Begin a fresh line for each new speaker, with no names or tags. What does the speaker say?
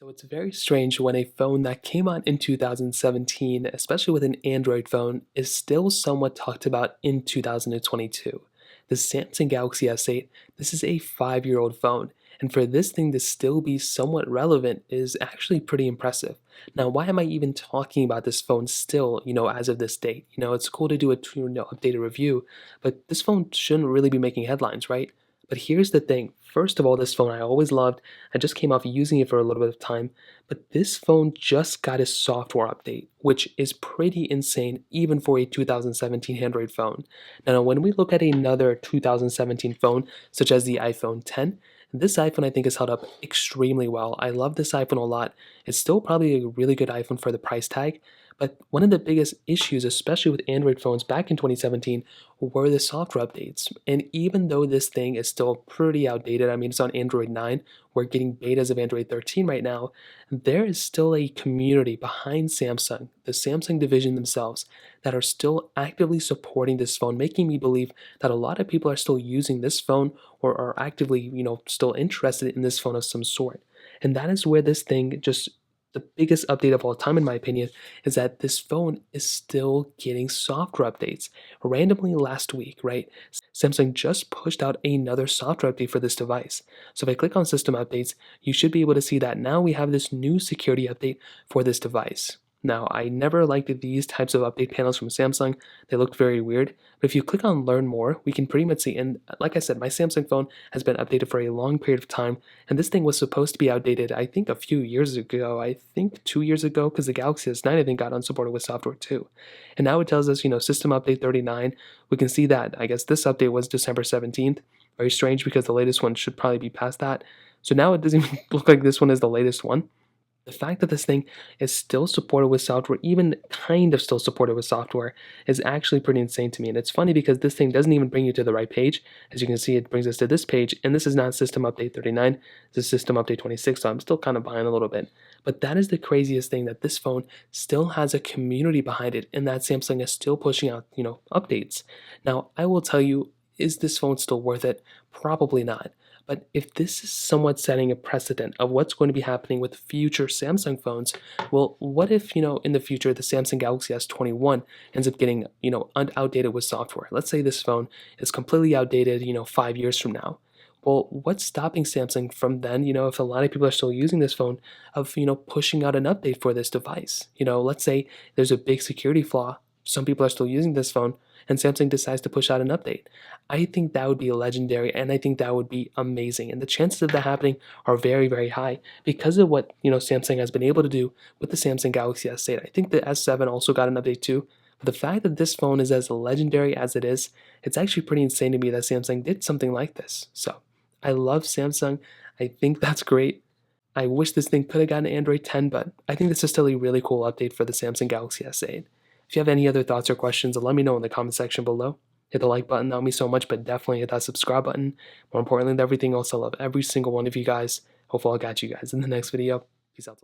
So it's very strange when a phone that came out in 2017, especially with an Android phone, is still somewhat talked about in 2022. The Samsung Galaxy S8, this is a 5-year-old phone, and for this thing to still be somewhat relevant is actually pretty impressive. Now, why am I even talking about this phone still, as of this date? It's cool to do a updated review, but this phone shouldn't really be making headlines, right? But here's the thing. First of all, this phone I always loved. I just came off using it for a little bit of time, but this phone just got a software update, which is pretty insane even for a 2017 Android phone. Now, when we look at another 2017 phone, such as the iPhone 10, this iPhone I think has held up extremely well. I love this iPhone a lot. It's still probably a really good iPhone for the price tag, but one of the biggest issues, especially with Android phones back in 2017, were the software updates. And even though this thing is still pretty outdated, I mean, it's on Android 9, we're getting betas of Android 13 right now, there is still a community behind Samsung, the Samsung division themselves, that are still actively supporting this phone, making me believe that a lot of people are still using this phone or are actively, still interested in this phone of some sort. And that is where this thing just the biggest update of all time, in my opinion, is that this phone is still getting software updates. Randomly last week, right? Samsung just pushed out another software update for this device. So if I click on system updates, you should be able to see that now we have this new security update for this device. Now, I never liked these types of update panels from Samsung. They looked very weird. But if you click on learn more, we can pretty much see, and like I said, my Samsung phone has been updated for a long period of time, and this thing was supposed to be outdated, I think a few years ago, I think 2 years ago, because the Galaxy S9, I think, got unsupported with software too. And now it tells us, system update 39. We can see that, I guess this update was December 17th. Very strange because the latest one should probably be past that. So now it doesn't even look like this one is the latest one. The fact that this thing is still supported with software, even kind of still supported with software, is actually pretty insane to me. And it's funny because this thing doesn't even bring you to the right page. As you can see, it brings us to this page, and this is not System Update 39, this is System Update 26, so I'm still kind of behind a little bit. But that is the craziest thing, that this phone still has a community behind it, and that Samsung is still pushing out, updates. Now, I will tell you, is this phone still worth it? Probably not. But if this is somewhat setting a precedent of what's going to be happening with future Samsung phones, well, what if, in the future, the Samsung Galaxy S21 ends up getting, outdated with software? Let's say this phone is completely outdated, 5 years from now. Well, what's stopping Samsung from then, if a lot of people are still using this phone, of, pushing out an update for this device? Let's say there's a big security flaw. Some people are still using this phone, and Samsung decides to push out an update. I think that would be legendary, and I think that would be amazing. And the chances of that happening are very, very high because of what Samsung has been able to do with the Samsung Galaxy S8. I think the S7 also got an update too. But the fact that this phone is as legendary as it is, it's actually pretty insane to me that Samsung did something like this. So I love Samsung. I think that's great. I wish this thing could have gotten Android 10, but I think this is still a really cool update for the Samsung Galaxy S8. If you have any other thoughts or questions, let me know in the comment section below. Hit the like button, that would mean so much, but definitely hit that subscribe button. More importantly than everything else, I love every single one of you guys. Hopefully I'll catch you guys in the next video. Peace out.